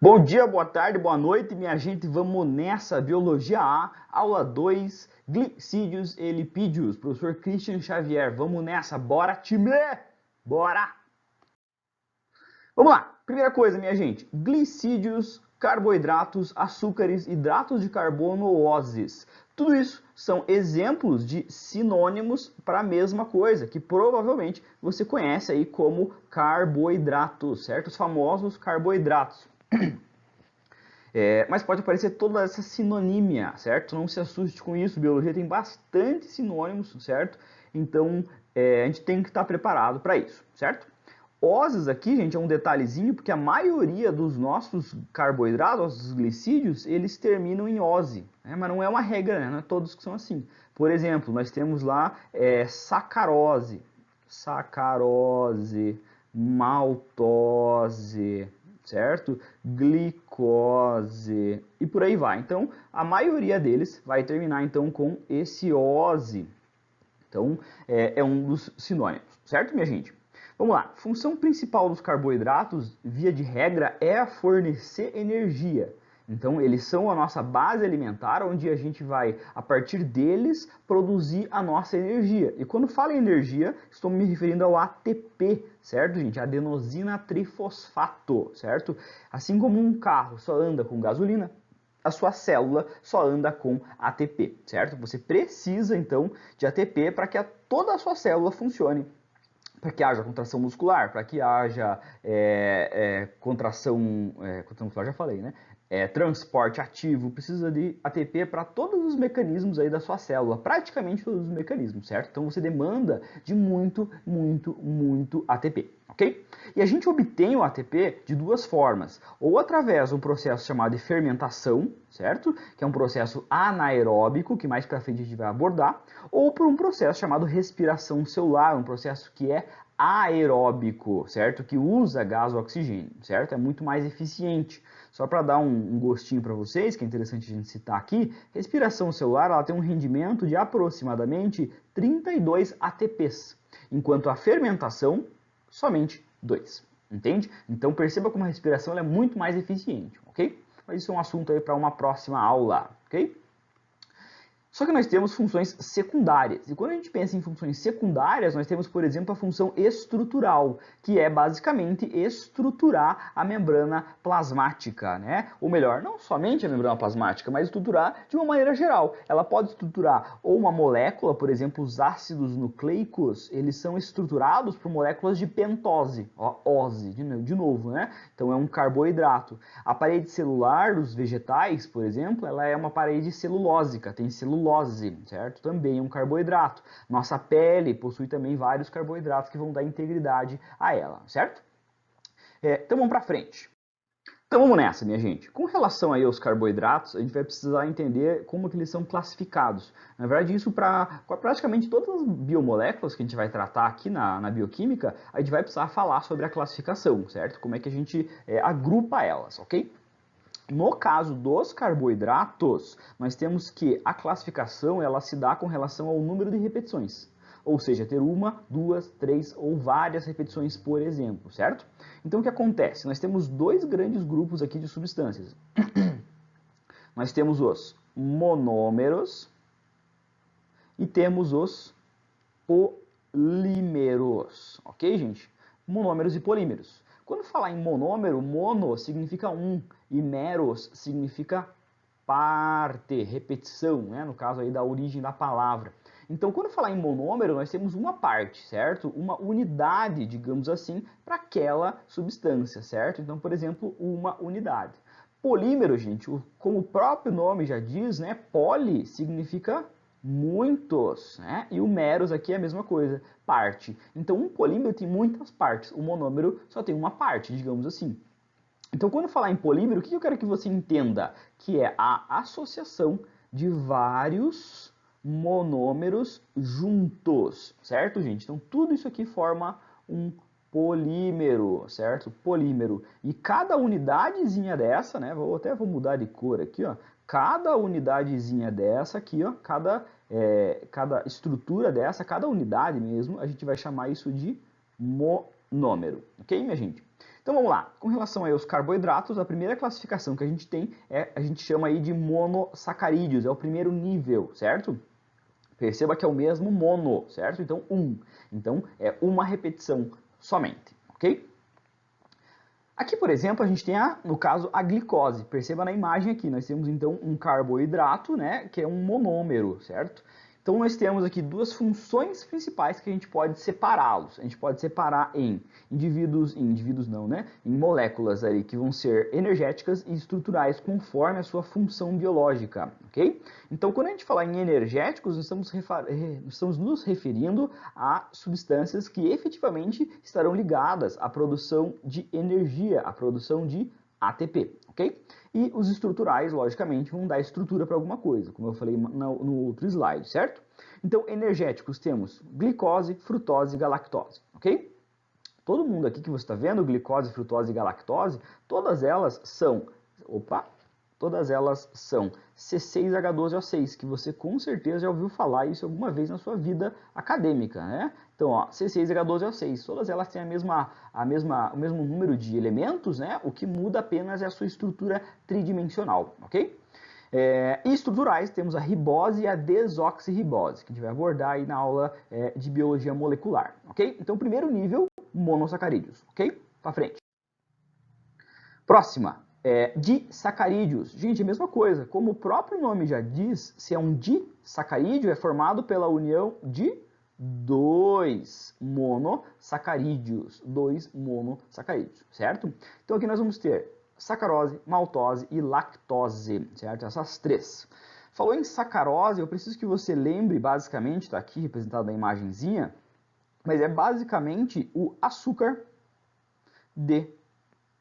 Bom dia, boa tarde, boa noite, minha gente. Vamos nessa. Biologia A, aula 2, glicídios e lipídios. Professor Christian Xavier. Vamos nessa. Bora, time! Bora! Vamos lá. Primeira coisa, minha gente. Glicídios, carboidratos, açúcares, hidratos de carbono, oses. Tudo isso são exemplos de sinônimos para a mesma coisa, que provavelmente você conhece aí como carboidratos, certo? Os famosos carboidratos. Mas pode aparecer toda essa sinonímia, certo? Não se assuste com isso, biologia tem bastante sinônimos, certo? Então a gente tem que estar preparado para isso, certo? Oses aqui, gente, é um detalhezinho, porque a maioria dos nossos carboidratos, os glicídios, eles terminam em ose, né? Mas não é uma regra, né? Não é todos que são assim. Por exemplo, nós temos lá sacarose, maltose, certo? Glicose e por aí vai. Então, a maioria deles vai terminar então com esse ose. Então, é um dos sinônimos, certo, minha gente? Vamos lá. Função principal dos carboidratos, via de regra, é fornecer energia. Então, eles são a nossa base alimentar, onde a gente vai, a partir deles, produzir a nossa energia. E quando falo em energia, estou me referindo ao ATP, certo, gente? Adenosina trifosfato, certo? Assim como um carro só anda com gasolina, a sua célula só anda com ATP, certo? Você precisa, então, de ATP para que toda a sua célula funcione, para que haja contração muscular, para que haja contração muscular, já falei, né? Transporte ativo, precisa de ATP para todos os mecanismos aí da sua célula, praticamente todos os mecanismos, certo? Então você demanda de muito ATP, ok? E a gente obtém o ATP de duas formas, ou através de um processo chamado de fermentação, certo? Que é um processo anaeróbico, que mais para frente a gente vai abordar, ou por um processo chamado respiração celular, um processo que é aeróbico, certo? Que usa gás ou oxigênio, certo? É muito mais eficiente. Só para dar um gostinho para vocês, que é interessante a gente citar aqui, respiração celular ela tem um rendimento de aproximadamente 32 ATPs, enquanto a fermentação, somente 2, entende? Então perceba como a respiração é muito mais eficiente, ok? Mas isso é um assunto aí para uma próxima aula, ok? Só que nós temos funções secundárias. E quando a gente pensa em funções secundárias, nós temos, por exemplo, a função estrutural, que é basicamente estruturar a membrana plasmática, né? Ou melhor, não somente a membrana plasmática, mas estruturar de uma maneira geral. Ela pode estruturar ou uma molécula, por exemplo, os ácidos nucleicos, eles são estruturados por moléculas de pentose, ó, ose, de novo, né? Então é um carboidrato. A parede celular dos vegetais, por exemplo, ela é uma parede celulósica, tem celulose, certo? Também é um carboidrato. Nossa pele possui também vários carboidratos que vão dar integridade a ela, certo? Então vamos para frente. Então vamos nessa, minha gente. Com relação aí aos carboidratos, a gente vai precisar entender como que eles são classificados. Na verdade, isso para praticamente todas as biomoléculas que a gente vai tratar aqui na bioquímica, a gente vai precisar falar sobre a classificação, certo? Como é que a gente agrupa elas, ok? No caso dos carboidratos, nós temos que a classificação ela se dá com relação ao número de repetições. Ou seja, ter uma, duas, três ou várias repetições, por exemplo, certo? Então o que acontece? Nós temos dois grandes grupos aqui de substâncias. Nós temos os monômeros e temos os polímeros, ok, gente? Monômeros e polímeros. Quando falar em monômero, mono significa um e meros significa parte, repetição, né? No caso aí da origem da palavra. Então, quando falar em monômero, nós temos uma parte, certo? Uma unidade, digamos assim, para aquela substância, certo? Então, por exemplo, uma unidade. Polímero, gente, como o próprio nome já diz, né? Poli significa muitos, né? E o meros aqui é a mesma coisa, parte. Então, um polímero tem muitas partes, o monômero só tem uma parte, digamos assim. Então, quando falar em polímero, o que eu quero que você entenda? Que é a associação de vários monômeros juntos, certo, gente? Então, tudo isso aqui forma um polímero, certo? Polímero. E cada unidadezinha dessa, né? Vou mudar de cor aqui, ó. Cada unidadezinha dessa aqui, ó, cada estrutura dessa, cada unidade mesmo, a gente vai chamar isso de monômero, ok, minha gente? Então vamos lá, com relação aí aos carboidratos, a primeira classificação que a gente tem a gente chama aí de monossacarídeos, é o primeiro nível, certo? Perceba que é o mesmo mono, certo? Então, Então, é uma repetição somente, ok? Aqui, por exemplo, a gente tem, no caso, a glicose. Perceba na imagem aqui, nós temos então um carboidrato, né, que é um monômero, certo? Então, nós temos aqui duas funções principais que a gente pode separá-los. A gente pode separar em em moléculas aí que vão ser energéticas e estruturais conforme a sua função biológica, ok? Então, quando a gente fala em energéticos, nós estamos nos referindo a substâncias que efetivamente estarão ligadas à produção de energia, à produção de ATP, ok? E os estruturais, logicamente, vão dar estrutura para alguma coisa, como eu falei no outro slide, certo? Então, energéticos temos glicose, frutose e galactose, ok? Todo mundo aqui que você está vendo, glicose, frutose e galactose, todas elas são C6H12O6, que você com certeza já ouviu falar isso alguma vez na sua vida acadêmica, né? Então, ó, C6H12O6, todas elas têm o mesmo número de elementos, né? O que muda apenas é a sua estrutura tridimensional, ok? E estruturais, temos a ribose e a desoxirribose, que a gente vai abordar aí na aula de biologia molecular, ok? Então, primeiro nível, monossacarídeos, ok? Para frente. Próxima, disacarídeos. Gente, é a mesma coisa. Como o próprio nome já diz, se é um disacarídeo, é formado pela união de dois monossacarídeos, certo? Então aqui nós vamos ter sacarose, maltose e lactose, certo? Essas três. Falou em sacarose, eu preciso que você lembre, basicamente, está aqui representado na imagenzinha, mas é basicamente o açúcar de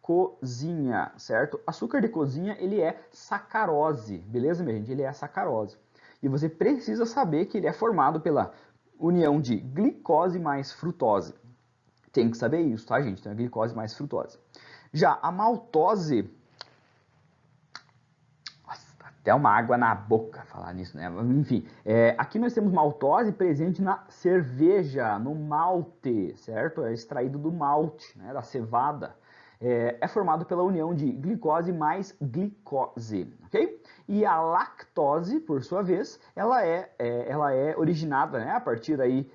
cozinha, certo? Açúcar de cozinha, ele é sacarose, beleza, minha gente? Ele é sacarose. E você precisa saber que ele é formado pela união de glicose mais frutose. Tem que saber isso, tá, gente? Então é glicose mais frutose. Já a maltose, nossa, até uma água na boca falar nisso, né? Enfim, aqui nós temos maltose presente na cerveja, no malte, certo? É extraído do malte, né? Da cevada. É formado pela união de glicose mais glicose, ok? E a lactose, por sua vez, ela é originada, né, a partir aí,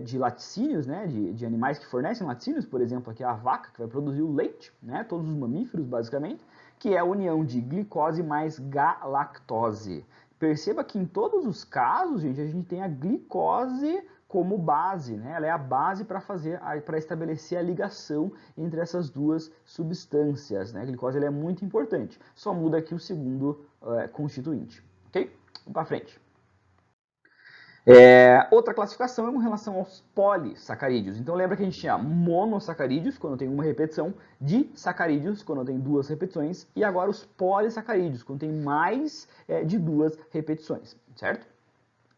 de laticínios, né, de animais que fornecem laticínios, por exemplo, aqui a vaca, que vai produzir o leite, né, todos os mamíferos, basicamente, que é a união de glicose mais galactose. Perceba que em todos os casos, gente, a gente tem a glicose como base, né? Ela é a base para estabelecer a ligação entre essas duas substâncias, né? A glicose ela é muito importante. Só muda aqui o segundo constituinte, ok? Vamos para frente. Outra classificação é com relação aos polissacarídeos. Então lembra que a gente tinha monossacarídeos, quando tem uma repetição, disacarídeos, quando tem duas repetições, e agora os polissacarídeos, quando tem mais de duas repetições, certo?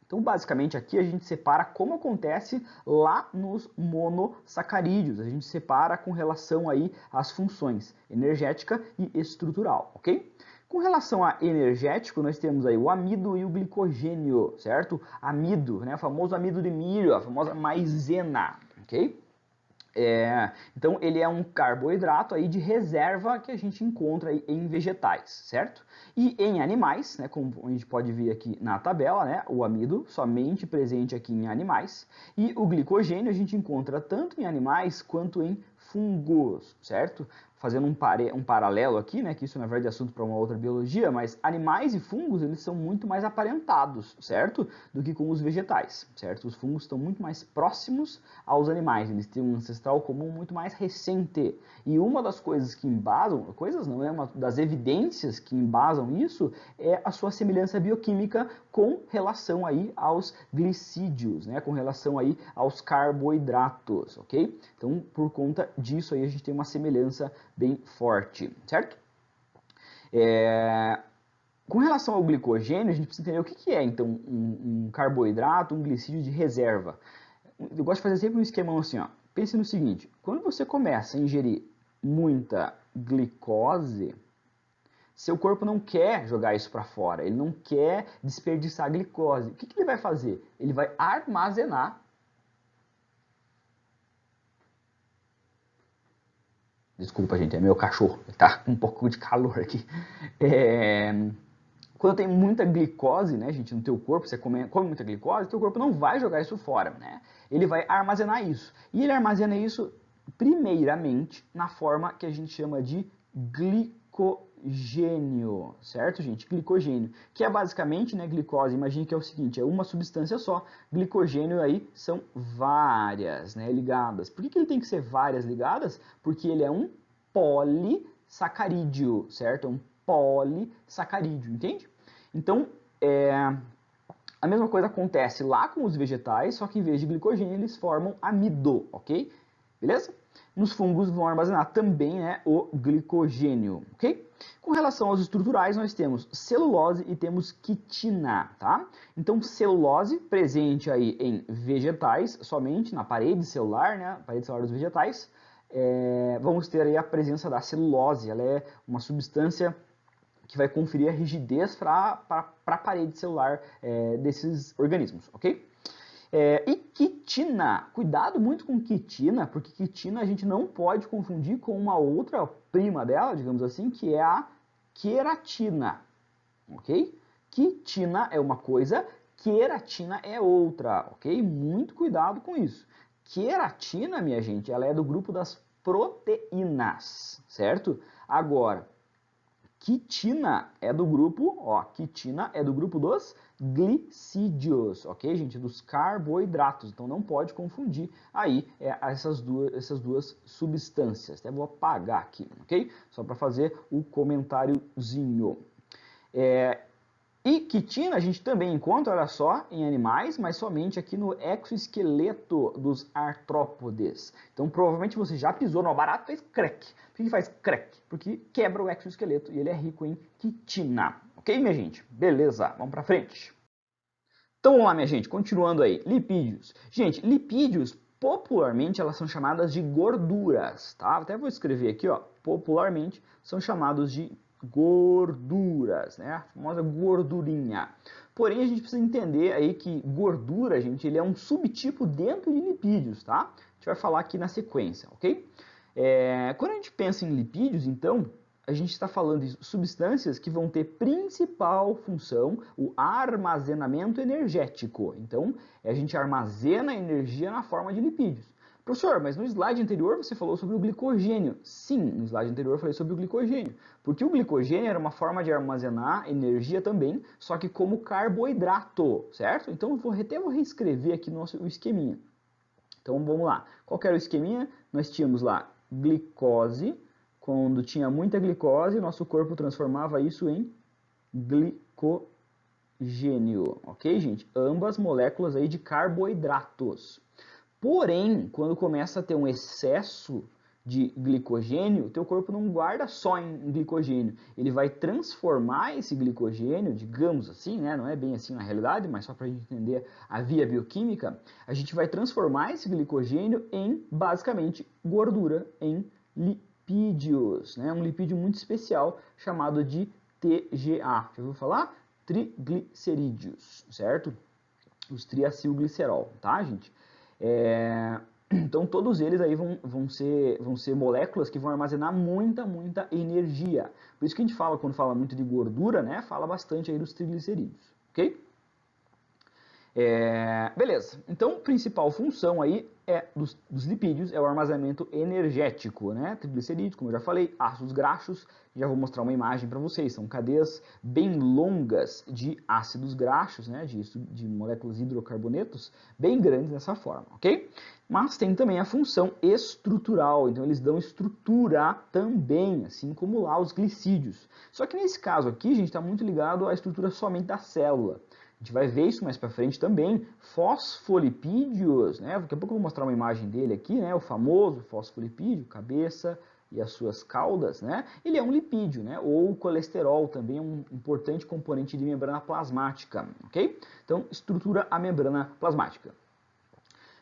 Então, basicamente, aqui a gente separa como acontece lá nos monossacarídeos. A gente separa com relação aí às funções energética e estrutural, ok? Com relação a energético, nós temos aí o amido e o glicogênio, certo? Amido, né? O famoso amido de milho, a famosa maisena, ok? Então, ele é um carboidrato aí de reserva que a gente encontra aí em vegetais, certo? E em animais, né, como a gente pode ver aqui na tabela, né, o amido somente presente aqui em animais. E o glicogênio a gente encontra tanto em animais quanto em fungos, certo? Fazendo um paralelo aqui, né, que isso na verdade é assunto para uma outra biologia, mas animais e fungos, eles são muito mais aparentados, certo? Do que com os vegetais, certo? Os fungos estão muito mais próximos aos animais, eles têm um ancestral comum muito mais recente. E uma das coisas que embasam, uma das evidências que embasam isso é a sua semelhança bioquímica com relação aí aos glicídios, né, com relação aí aos carboidratos, ok? Então, por conta disso aí a gente tem uma semelhança bem forte, certo? Com relação ao glicogênio, a gente precisa entender o que é, então, um carboidrato, um glicídio de reserva. Eu gosto de fazer sempre um esquemão assim, ó. Pense no seguinte, quando você começa a ingerir muita glicose, seu corpo não quer jogar isso para fora, ele não quer desperdiçar glicose. O que ele vai fazer? Ele vai armazenar Desculpa, gente, é meu cachorro, tá com um pouco de calor aqui. Quando tem muita glicose, né, gente, no teu corpo, você come muita glicose, teu corpo não vai jogar isso fora, né? Ele vai armazenar isso. E ele armazena isso primeiramente na forma que a gente chama de glicogênio, certo, gente? Glicogênio, que é basicamente, né, glicose, imagine que é o seguinte, é uma substância só, glicogênio aí são várias, né, ligadas. Por que ele tem que ser várias ligadas? Porque ele é um polissacarídeo, certo? É um polissacarídeo, entende? Então, a mesma coisa acontece lá com os vegetais, só que em vez de glicogênio eles formam amido, ok? Beleza? Nos fungos vão armazenar também, né, o glicogênio, ok? Com relação aos estruturais, nós temos celulose e temos quitina, tá? Então, celulose presente aí em vegetais, somente na parede celular, né, parede celular dos vegetais, vamos ter aí a presença da celulose, ela é uma substância que vai conferir a rigidez para a parede celular desses organismos, ok? E quitina, cuidado muito com quitina, porque quitina a gente não pode confundir com uma outra prima dela, digamos assim, que é a queratina, ok? Quitina é uma coisa, queratina é outra, ok? Muito cuidado com isso. Queratina, minha gente, ela é do grupo das proteínas, certo? Agora, quitina é do grupo, quitina é do grupo dos glicídios, ok, gente? Dos carboidratos. Então não pode confundir aí essas duas substâncias. Até vou apagar aqui, ok? Só para fazer o comentáriozinho. E quitina a gente também encontra, olha só, em animais, mas somente aqui no exoesqueleto dos artrópodes. Então provavelmente você já pisou no barato e fez crack. Por que faz crack? Porque quebra o exoesqueleto e ele é rico em quitina. Ok, minha gente? Beleza, vamos pra frente. Então vamos lá, minha gente, continuando aí. Lipídios. Gente, lipídios, popularmente, elas são chamadas de gorduras, tá? Até vou escrever aqui, ó. Popularmente, são chamados de gorduras, né? A famosa gordurinha. Porém, a gente precisa entender aí que gordura, gente, ele é um subtipo dentro de lipídios, tá? A gente vai falar aqui na sequência, ok? Quando a gente pensa em lipídios, então, a gente está falando de substâncias que vão ter principal função o armazenamento energético. Então, a gente armazena energia na forma de lipídios. Professor, mas no slide anterior você falou sobre o glicogênio. Sim, no slide anterior eu falei sobre o glicogênio. Porque o glicogênio era uma forma de armazenar energia também, só que como carboidrato, certo? Então, até vou reescrever aqui o esqueminha. Então, vamos lá. Qual que era o esqueminha? Nós tínhamos lá glicose. Quando tinha muita glicose, nosso corpo transformava isso em glicogênio, ok, gente? Ambas moléculas aí de carboidratos. Porém, quando começa a ter um excesso de glicogênio, teu corpo não guarda só em glicogênio, ele vai transformar esse glicogênio, digamos assim, né? Não é bem assim na realidade, mas só para a gente entender a via bioquímica, a gente vai transformar esse glicogênio em, basicamente, gordura, em lipídios, né? Um lipídio muito especial chamado de TGA. Já ouviu falar? Triglicerídeos, certo? Os triacilglicerol, tá, gente? Então todos eles aí vão ser moléculas que vão armazenar muita energia. Por isso que a gente fala, quando fala muito de gordura, né, fala bastante aí dos triglicerídeos, ok? Beleza, então principal função aí dos lipídios é o armazenamento energético, né? Triglicerídeos, como eu já falei, ácidos graxos, já vou mostrar uma imagem para vocês, são cadeias bem longas de ácidos graxos, né? De moléculas hidrocarbonetos, bem grandes dessa forma, ok? Mas tem também a função estrutural, então eles dão estrutura também, assim como lá os glicídios. Só que nesse caso aqui, a gente está muito ligado à estrutura somente da célula. A gente vai ver isso mais para frente também. Fosfolipídios, né? Daqui a pouco eu vou mostrar uma imagem dele aqui, né? O famoso fosfolipídio, cabeça e as suas caudas, né? Ele é um lipídio, né? Ou o colesterol também é um importante componente de membrana plasmática, ok? Então, estrutura a membrana plasmática.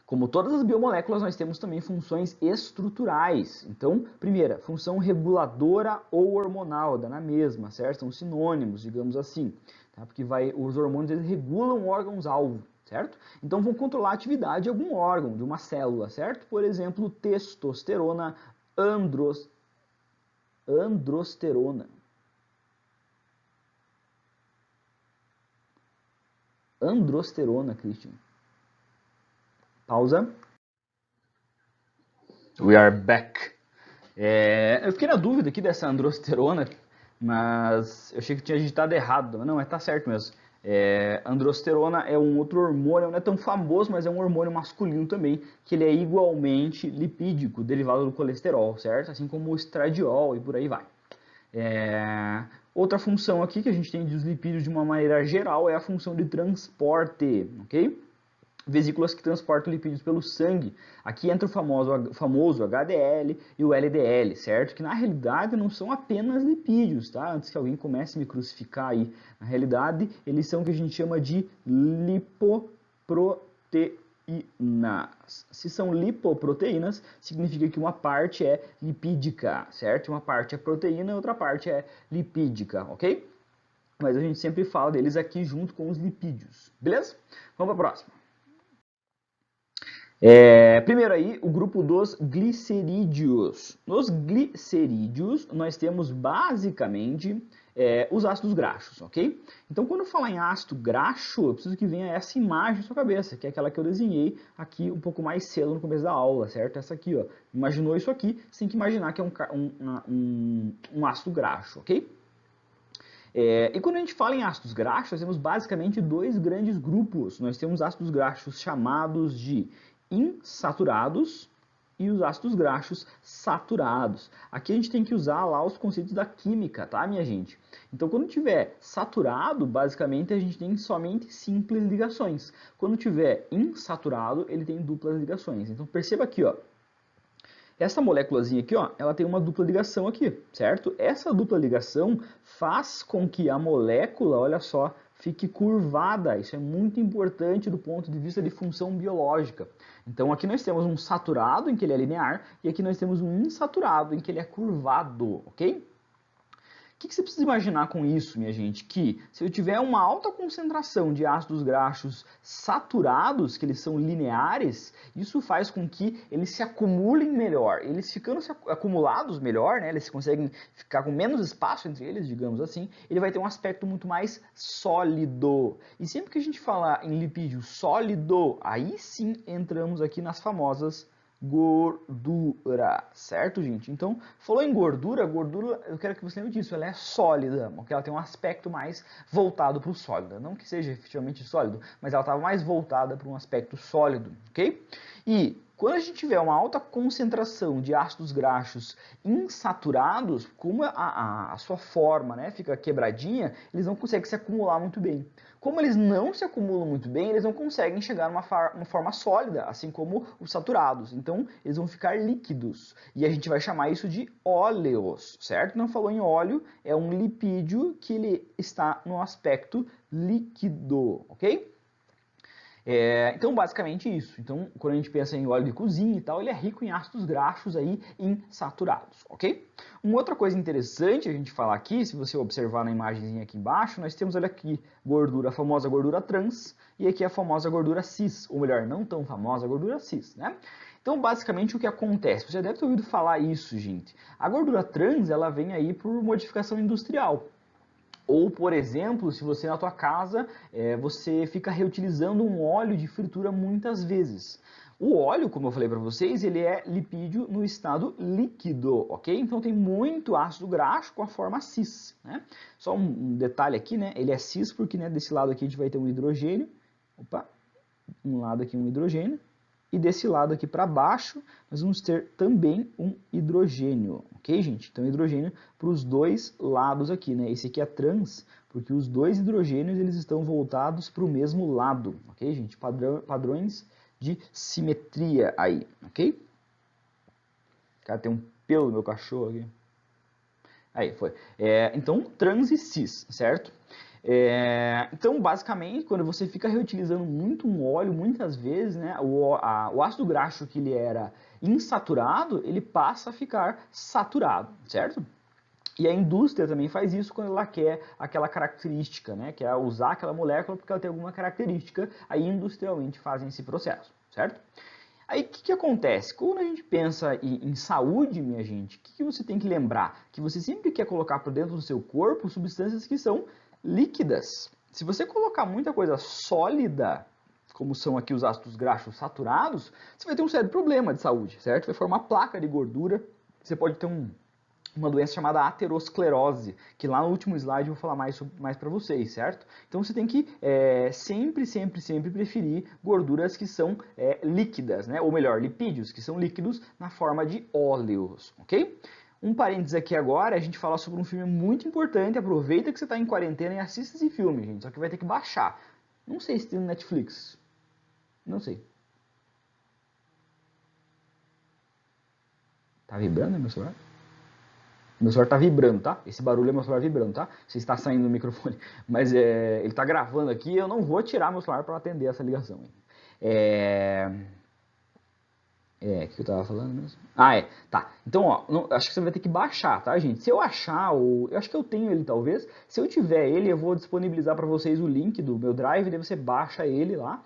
Como todas as biomoléculas, nós temos também funções estruturais. Então, primeira, função reguladora ou hormonal, dá na mesma, certo? São sinônimos, digamos assim. Tá? Porque os hormônios eles regulam órgãos-alvo, certo? Então, vão controlar a atividade de algum órgão, de uma célula, certo? Por exemplo, testosterona, androsterona. Androsterona, Christian. Pausa. We are back. Eu fiquei na dúvida aqui dessa androsterona, mas eu achei que tinha digitado errado. Não, tá certo mesmo. Androsterona é um outro hormônio, não é tão famoso, mas é um hormônio masculino também, que ele é igualmente lipídico, derivado do colesterol, certo? Assim como o estradiol e por aí vai. Outra função aqui que a gente tem dos lipídios de uma maneira geral é a função de transporte, ok? Vesículas que transportam lipídios pelo sangue. Aqui entra o famoso HDL e o LDL, certo? Que na realidade não são apenas lipídios, tá? Antes que alguém comece a me crucificar aí. Na realidade, eles são o que a gente chama de lipoproteínas. Se são lipoproteínas, significa que uma parte é lipídica, certo? Uma parte é proteína e outra parte é lipídica, ok? Mas a gente sempre fala deles aqui junto com os lipídios, beleza? Vamos para a próxima. Primeiro aí, o grupo dos glicerídeos. Nos glicerídeos, nós temos basicamente os ácidos graxos, ok? Então, quando eu falar em ácido graxo, eu preciso que venha essa imagem na sua cabeça, que é aquela que eu desenhei aqui um pouco mais cedo no começo da aula, certo? Essa aqui, ó. Imaginou isso aqui, você tem que imaginar que é um ácido graxo, ok? E quando a gente fala em ácidos graxos, nós temos basicamente dois grandes grupos. Nós temos ácidos graxos chamados de insaturados e os ácidos graxos saturados. Aqui a gente tem que usar lá os conceitos da química, tá, minha gente? Então, quando tiver saturado, basicamente a gente tem somente simples ligações. Quando tiver insaturado, ele tem duplas ligações. Então, perceba aqui, ó. Essa moléculazinha aqui, ó, ela tem uma dupla ligação aqui, certo? Essa dupla ligação faz com que a molécula, olha só, fique curvada. Isso é muito importante do ponto de vista de função biológica. Então aqui nós temos um saturado, em que ele é linear, e aqui nós temos um insaturado, em que ele é curvado, ok? O que você precisa imaginar com isso, minha gente? Que se eu tiver uma alta concentração de ácidos graxos saturados, que eles são lineares, isso faz com que eles se acumulem melhor. Eles ficando acumulados melhor, né, eles conseguem ficar com menos espaço entre eles, digamos assim, ele vai ter um aspecto muito mais sólido. E sempre que a gente falar em lipídio sólido, aí sim entramos aqui nas famosas gordura, certo, gente? Então, falou em gordura, eu quero que você lembre disso, ela é sólida, porque ela tem um aspecto mais voltado para o sólido, não que seja efetivamente sólido, mas ela estava mais voltada para um aspecto sólido, ok? E quando a gente tiver uma alta concentração de ácidos graxos insaturados, como a sua forma, né, fica quebradinha, eles não conseguem se acumular muito bem. Como eles não se acumulam muito bem, eles não conseguem chegar numa forma sólida, assim como os saturados. Então, eles vão ficar líquidos. E a gente vai chamar isso de óleos, certo? Não falou em óleo, é um lipídio que ele está no aspecto líquido, ok? Então, basicamente isso. Então, quando a gente pensa em óleo de cozinha e tal, ele é rico em ácidos graxos aí insaturados, ok? Uma outra coisa interessante a gente falar aqui, se você observar na imagenzinha aqui embaixo, nós temos, olha aqui, gordura, a famosa gordura trans, e aqui a famosa gordura cis, ou melhor, não tão famosa gordura cis, né? Então, basicamente, o que acontece? Você já deve ter ouvido falar isso, gente. A gordura trans, ela vem aí por modificação industrial. Ou, por exemplo, se você na tua casa, você fica reutilizando um óleo de fritura muitas vezes. O óleo, como eu falei para vocês, ele é lipídio no estado líquido, ok? Então tem muito ácido graxo com a forma cis, né? Só um detalhe aqui, né? Ele é cis porque, né, desse lado aqui a gente vai ter um hidrogênio. Opa! Um lado aqui um hidrogênio. E desse lado aqui para baixo, nós vamos ter também um hidrogênio, ok, gente? Então, hidrogênio para os dois lados aqui, né? Esse aqui é trans, porque os dois hidrogênios eles estão voltados para o mesmo lado, ok, gente? Padrões de simetria aí, ok? Cara, tem um pelo no meu cachorro aqui. Aí, foi. Então, trans e cis, certo? Então, basicamente, quando você fica reutilizando muito um óleo, muitas vezes, né, o ácido graxo que ele era insaturado, ele passa a ficar saturado, certo? E a indústria também faz isso quando ela quer aquela característica, né, quer usar aquela molécula porque ela tem alguma característica, aí industrialmente fazem esse processo, certo? Aí o que acontece? Quando a gente pensa em saúde, minha gente, o que você tem que lembrar? Que você sempre quer colocar para dentro do seu corpo substâncias que são líquidas. Se você colocar muita coisa sólida, como são aqui os ácidos graxos saturados, você vai ter um sério problema de saúde, certo? Vai formar placa de gordura, você pode ter uma doença chamada aterosclerose, que lá no último slide eu vou falar mais para vocês, certo? Então você tem que sempre preferir gorduras que são líquidas, né? Ou melhor, lipídios, que são líquidos na forma de óleos, ok? Um parênteses aqui agora, a gente fala sobre um filme muito importante, aproveita que você está em quarentena e assista esse filme, gente, só que vai ter que baixar. Não sei se tem no Netflix, não sei. Tá vibrando meu celular? Meu celular tá vibrando, tá? Esse barulho é meu celular vibrando, tá? Você está saindo do microfone. Mas ele tá gravando aqui, eu não vou tirar meu celular para atender essa ligação. O que eu tava falando mesmo? Tá. Então, ó, acho que você vai ter que baixar, tá, gente? Se eu achar, eu acho que eu tenho ele talvez. Se eu tiver ele, eu vou disponibilizar para vocês o link do meu drive, daí você baixa ele lá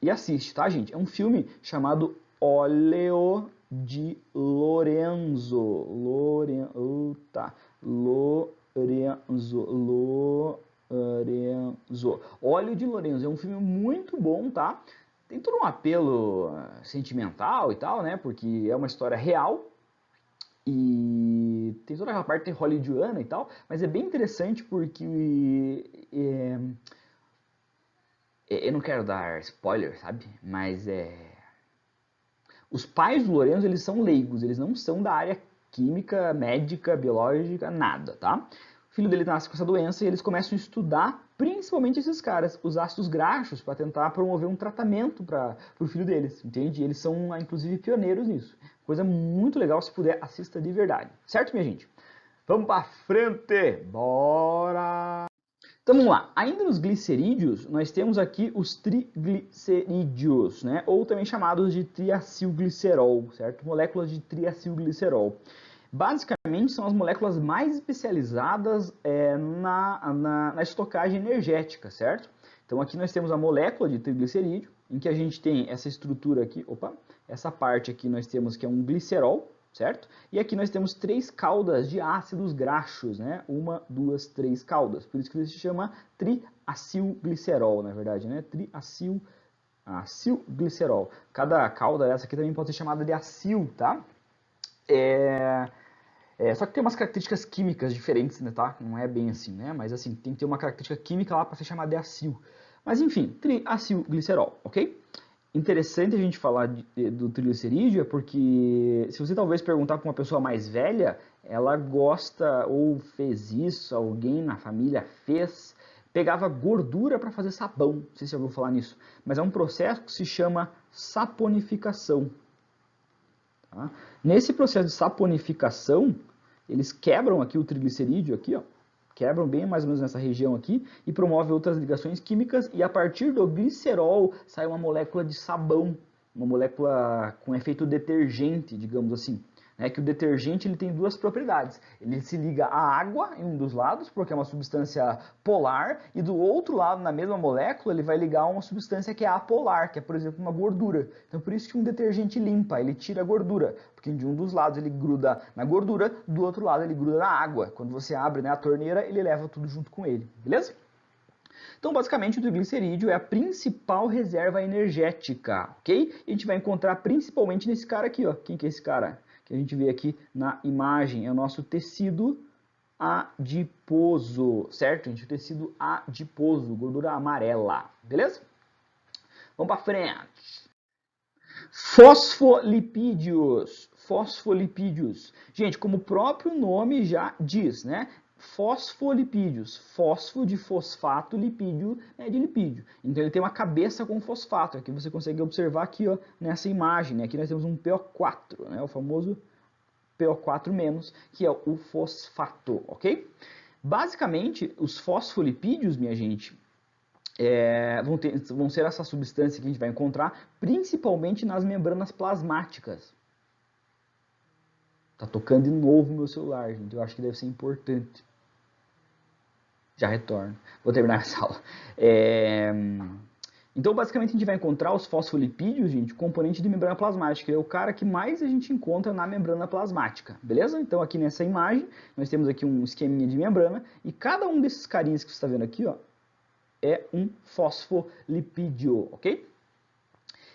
e assiste, tá, gente? É um filme chamado Óleo de Lorenzo. Lorenzo. Óleo de Lorenzo. É um filme muito bom, tá? Tem todo um apelo sentimental e tal, né? Porque é uma história real e tem toda aquela parte hollywoodiana e tal, mas é bem interessante porque eu não quero dar spoiler, sabe? Mas os pais do Lorenzo, eles são leigos, eles não são da área química, médica, biológica, nada, tá? O filho dele nasce com essa doença e eles começam a estudar, principalmente esses caras, os ácidos graxos, para tentar promover um tratamento para o filho deles, entende? E eles são, inclusive, pioneiros nisso. Coisa muito legal, se puder, assista de verdade. Certo, minha gente? Vamos para frente! Bora! Então vamos lá, ainda nos glicerídeos, nós temos aqui os triglicerídeos, né? Ou também chamados de triacilglicerol, certo? Moléculas de triacilglicerol. Basicamente são as moléculas mais especializadas na estocagem energética, certo? Então aqui nós temos a molécula de triglicerídeo, em que a gente tem essa estrutura aqui, essa parte aqui nós temos que é um glicerol, certo? E aqui nós temos 3 caudas de ácidos graxos, né? 1, 2, 3 caudas. Por isso que ele se chama triacilglicerol, na verdade, né? Triacilglicerol. Cada cauda essa aqui também pode ser chamada de acil, tá? Só que tem umas características químicas diferentes, né, tá? Não é bem assim, né? Mas assim, tem que ter uma característica química lá para ser chamada de acil. Mas enfim, triacilglicerol, ok? Interessante a gente falar do triglicerídeo é porque se você talvez perguntar para uma pessoa mais velha, ela gosta ou fez isso, alguém na família fez, pegava gordura para fazer sabão, não sei se você já ouviu falar nisso, mas é um processo que se chama saponificação. Tá? Nesse processo de saponificação, eles quebram aqui o triglicerídeo, aqui, ó, quebram bem mais ou menos nessa região aqui e promove outras ligações químicas e a partir do glicerol sai uma molécula de sabão, uma molécula com efeito detergente, digamos assim. Que o detergente ele tem 2 propriedades. Ele se liga à água em um dos lados, porque é uma substância polar, e do outro lado, na mesma molécula, ele vai ligar a uma substância que é apolar, que é, por exemplo, uma gordura. Então, por isso que um detergente limpa, ele tira a gordura, porque de um dos lados ele gruda na gordura, do outro lado ele gruda na água. Quando você abre a torneira, ele leva tudo junto com ele, beleza? Então, basicamente, o triglicerídeo é a principal reserva energética, ok? E a gente vai encontrar principalmente nesse cara aqui, ó. Quem que é esse cara? Que a gente vê aqui na imagem, é o nosso tecido adiposo, certo, gente? O tecido adiposo, gordura amarela, beleza? Vamos para frente. Fosfolipídios. Fosfolipídios. Gente, como o próprio nome já diz, né? Fosfolipídios. Fosfo de fosfato, lipídio de lipídio. Então ele tem uma cabeça com fosfato. Aqui você consegue observar aqui, ó, nessa imagem. Né? Aqui nós temos um PO4, né? O famoso PO4-, que é o fosfato, ok? Basicamente, os fosfolipídios, minha gente, vão ser essa substância que a gente vai encontrar principalmente nas membranas plasmáticas. Tá tocando de novo meu celular, gente. Eu acho que deve ser importante. Já retorno. Vou terminar essa aula. Então, basicamente, a gente vai encontrar os fosfolipídios, gente, componente de membrana plasmática. É o cara que mais a gente encontra na membrana plasmática, beleza? Então, aqui nessa imagem, nós temos aqui um esqueminha de membrana, e cada um desses carinhas que você está vendo aqui, ó, é um fosfolipídio, ok?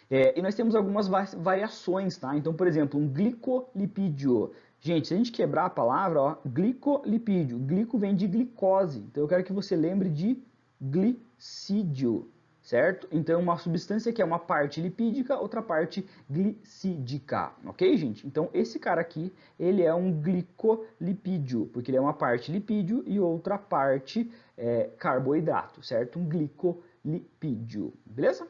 E nós temos algumas variações, tá? Então, por exemplo, um glicolipídio. Gente, se a gente quebrar a palavra, ó, glicolipídio, glico vem de glicose. Então, eu quero que você lembre de glicídio, certo? Então, uma substância que é uma parte lipídica, outra parte glicídica, ok, gente? Então, esse cara aqui, ele é um glicolipídio, porque ele é uma parte lipídio e outra parte carboidrato, certo? Um glicolipídio, beleza?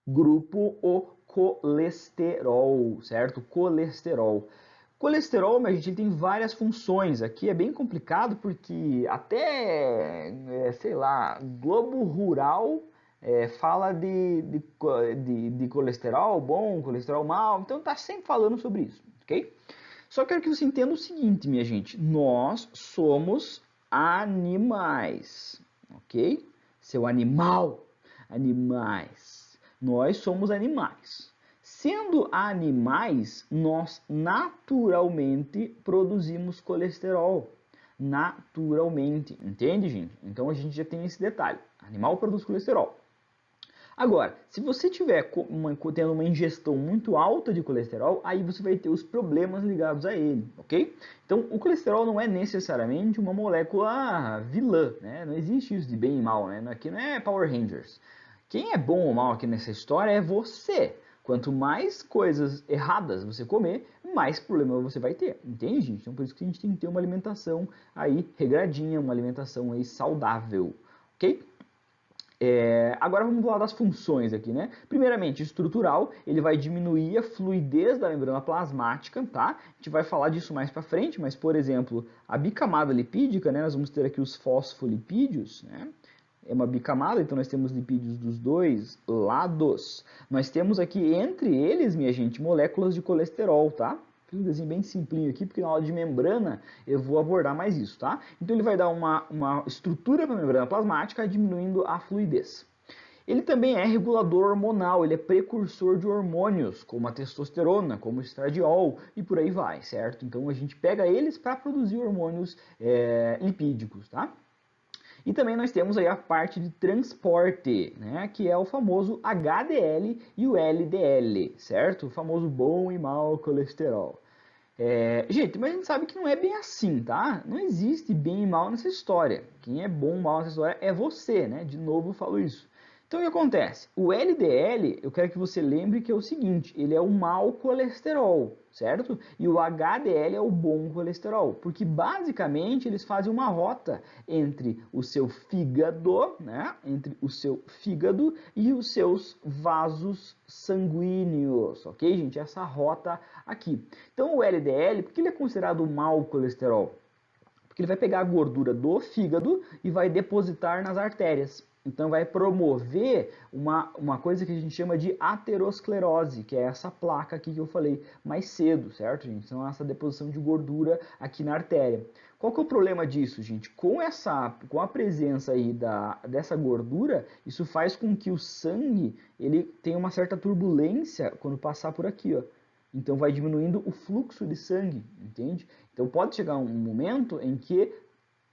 Grupo o colesterol, certo? Colesterol. Colesterol, minha gente, ele tem várias funções. Aqui é bem complicado porque até, sei lá, Globo Rural fala de colesterol bom, colesterol mal, então tá sempre falando sobre isso, ok? Só quero que você entenda o seguinte, minha gente, nós somos animais, ok? Seu animal, animais. Nós somos animais. Sendo animais, nós naturalmente produzimos colesterol. Naturalmente, entende, gente? Então a gente já tem esse detalhe. Animal produz colesterol. Agora, se você tiver tendo uma ingestão muito alta de colesterol, aí você vai ter os problemas ligados a ele, ok? Então, o colesterol não é necessariamente uma molécula vilã, né? Não existe isso de bem e mal, né? Aqui não é Power Rangers. Quem é bom ou mal aqui nessa história é você. Quanto mais coisas erradas você comer, mais problema você vai ter, entende, gente? Então, por isso que a gente tem que ter uma alimentação aí regradinha, uma alimentação aí saudável, ok? Agora vamos falar das funções aqui, né? Primeiramente, estrutural, ele vai diminuir a fluidez da membrana plasmática, tá? A gente vai falar disso mais para frente, mas, por exemplo, a bicamada lipídica, né? Nós vamos ter aqui os fosfolipídios, né? É uma bicamada, então nós temos lipídios dos dois lados. Nós temos aqui entre eles, minha gente, moléculas de colesterol, tá? Fiz um desenho bem simplinho aqui, porque na aula de membrana eu vou abordar mais isso, tá? Então ele vai dar uma estrutura para a membrana plasmática, diminuindo a fluidez. Ele também é regulador hormonal, ele é precursor de hormônios, como a testosterona, como o estradiol e por aí vai, certo? Então a gente pega eles para produzir hormônios lipídicos, tá? E também nós temos aí a parte de transporte, né, que é o famoso HDL e o LDL, certo? O famoso bom e mau colesterol. Gente, mas a gente sabe que não é bem assim, tá? Não existe bem e mal nessa história. Quem é bom ou mal nessa história é você, né? De novo eu falo isso. Então, o que acontece? O LDL, eu quero que você lembre que é o seguinte, ele é o mau colesterol, certo? E o HDL é o bom colesterol, porque basicamente eles fazem uma rota entre o seu fígado, né? Entre o seu fígado e os seus vasos sanguíneos, ok, gente? Essa rota aqui. Então, o LDL, por que ele é considerado o mau colesterol? Porque ele vai pegar a gordura do fígado e vai depositar nas artérias. Então vai promover uma coisa que a gente chama de aterosclerose, que é essa placa aqui que eu falei mais cedo, certo, gente? Então essa deposição de gordura aqui na artéria. Qual que é o problema disso, gente? Com a presença aí dessa gordura, isso faz com que o sangue ele tenha uma certa turbulência quando passar por aqui, ó. Então vai diminuindo o fluxo de sangue, entende? Então pode chegar um momento em que,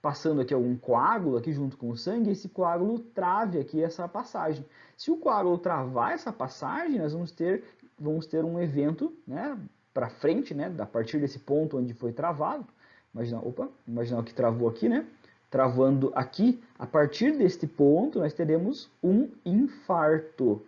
passando aqui algum coágulo aqui junto com o sangue, esse coágulo trave aqui essa passagem. Se o coágulo travar essa passagem, nós vamos ter um evento, né, para frente, né, a partir desse ponto onde foi travado. Imagina que travou aqui, né? Travando aqui, a partir deste ponto nós teremos um infarto,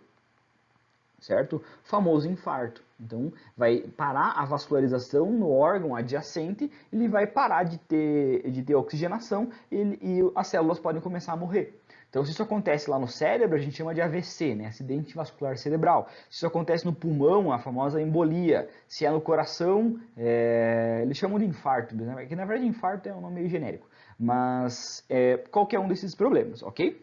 certo? Famoso infarto. Então, vai parar a vascularização no órgão adjacente, ele vai parar de ter oxigenação e as células podem começar a morrer. Então, se isso acontece lá no cérebro, a gente chama de AVC, né? Acidente vascular cerebral. Se isso acontece no pulmão, a famosa embolia. Se é no coração, eles chamam de infarto, né? Que na verdade infarto é um nome meio genérico. Mas qualquer um desses problemas, ok?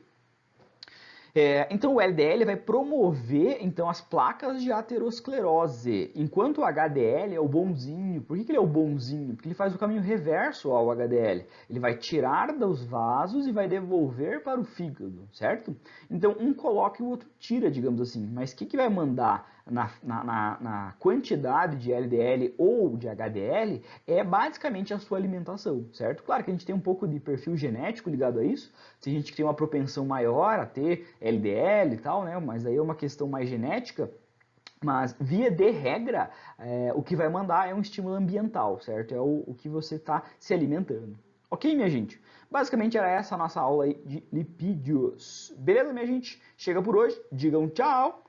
Então o LDL vai promover então as placas de aterosclerose, enquanto o HDL é o bonzinho. Por que ele é o bonzinho? Porque ele faz o caminho reverso ao HDL. Ele vai tirar dos vasos e vai devolver para o fígado, certo? Então um coloca e o outro tira, digamos assim. Mas o que vai mandar na quantidade de LDL ou de HDL é basicamente a sua alimentação, certo? Claro que a gente tem um pouco de perfil genético ligado a isso. Tem gente que tem uma propensão maior a ter LDL e tal, né? Mas aí é uma questão mais genética. Mas, via de regra, o que vai mandar é um estímulo ambiental, certo? É o que você está se alimentando. Ok, minha gente? Basicamente era essa a nossa aula aí de lipídios. Beleza, minha gente? Chega por hoje. Digam tchau!